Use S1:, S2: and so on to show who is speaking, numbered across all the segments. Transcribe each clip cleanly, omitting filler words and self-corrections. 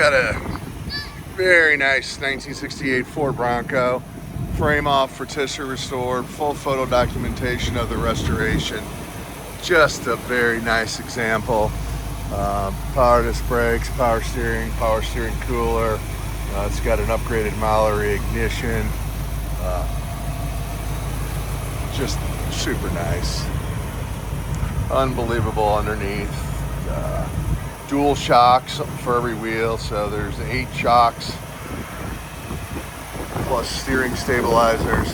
S1: got a very nice 1968 Ford Bronco, frame off, rotisserie restored, full photo documentation of the restoration. Just a very nice example. Power disc brakes, power steering cooler. It's got an upgraded Mallory ignition. Just super nice. Unbelievable underneath. Dual shocks for every wheel, so there's 8 shocks plus steering stabilizers.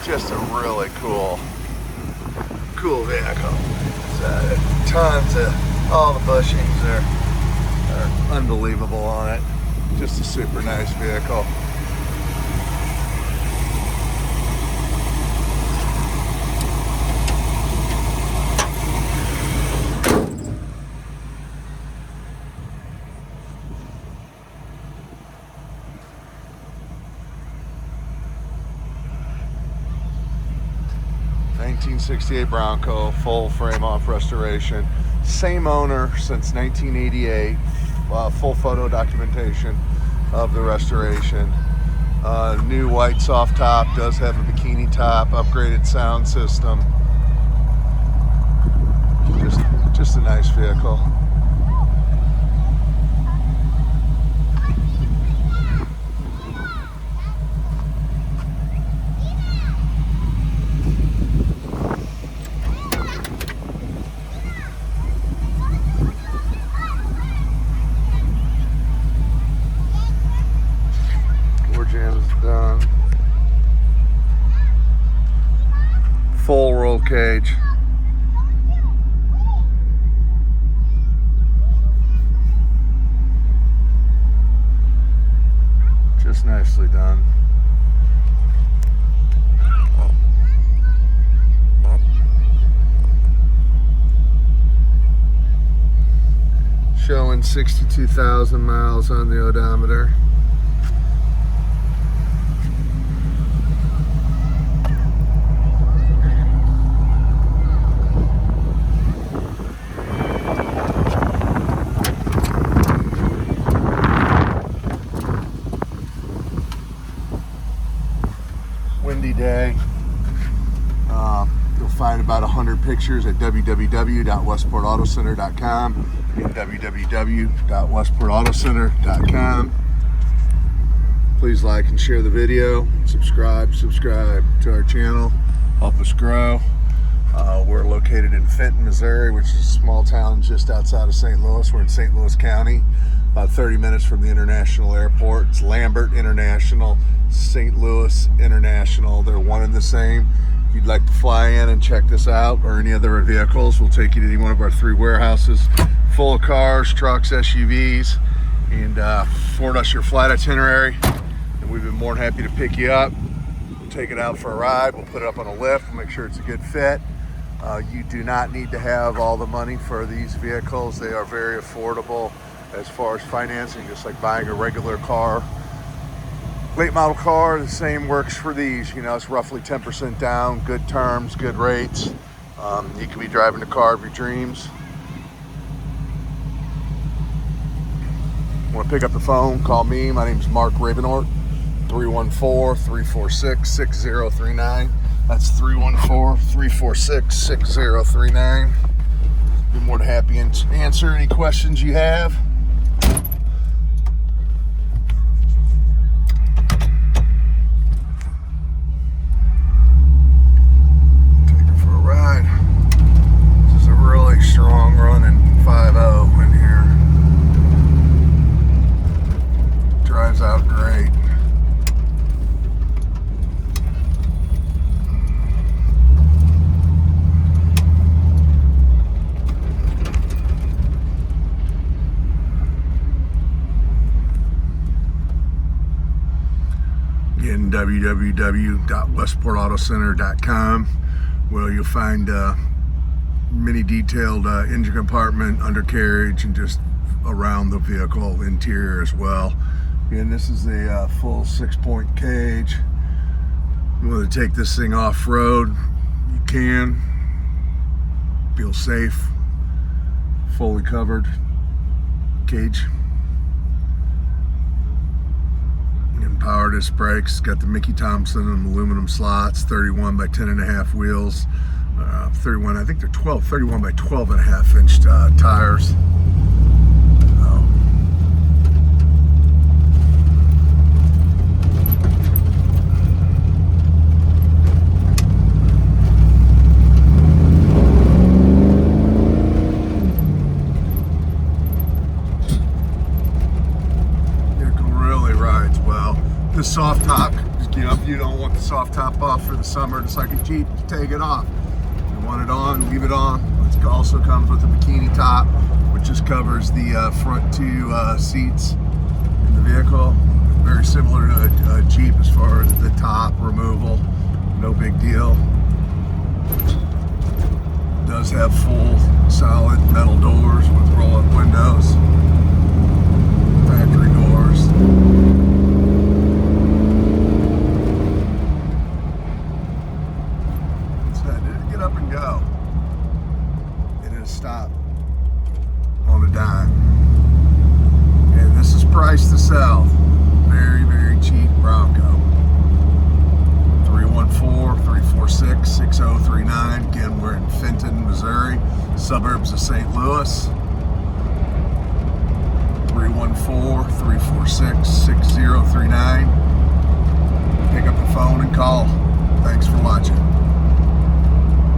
S1: Just a really cool vehicle. Tons of, all the bushings are unbelievable on it. Just a super nice vehicle. '68 Bronco, full frame off restoration. Same owner since 1988. Full photo documentation of the restoration. New white soft top, does have a Bikini top, upgraded sound system. Just a nice vehicle. Done. Full roll cage. Just nicely done. Showing 62,000 miles on the odometer. Windy day. You'll find about 100 pictures at www.westportautocenter.com and www.westportautocenter.com. Please like and share the video. Subscribe to our channel. Help us grow. We're located in Fenton, Missouri, which is a small town just outside of St. Louis. We're in St. Louis County, about 30 minutes from the international airport. It's Lambert International, St. Louis International. They're one and the same. If you'd like to fly in and check this out or any other vehicles, we'll take you to any one of our 3 warehouses full of cars, trucks, SUVs, and forward us your flight itinerary. And we've been more than happy to pick you up. We'll take it out for a ride. We'll put it up on a lift. We'll make sure it's a good fit. You do not need to have all the money for these vehicles. They are very affordable as far as financing, just like buying a regular car. Late model car, the same works for these. You know, it's roughly 10% down, good terms, good rates. You can be driving the car of your dreams. Want to pick up the phone, call me. My name is Mark Ravenort, 314-346-6039. That's 314-346-6039. Be more than happy to answer any questions you have. Take her for a ride. This is a really strong running 5.0 in here. Drives out great. Again, www.westportautocenter.com, where you'll find many detailed engine compartment, undercarriage, and just around the vehicle interior as well. Again, this is a full 6-point cage. You want to take this thing off-road, you can. Feel safe, fully covered cage. Power disc brakes, got the Mickey Thompson and aluminum slots, 31 by 10.5 wheels, 31, I think they're 31 by 12.5 inch tires. The soft top, you don't want the soft top off for the summer, just like a Jeep, you take it off. You want it on, leave it on. It also comes with a Bikini top, which just covers the front two seats in the vehicle. Very similar to a Jeep as far as the top removal, no big deal. It does have full solid metal doors with roll-up windows, factory doors. Up and go. It is stop on a dime. And this is priced to sell. Very, very cheap Bronco. 314-346-6039. Again, we're in Fenton, Missouri, suburbs of St. Louis. 314-346-6039. Pick up the phone and call. Thanks for watching.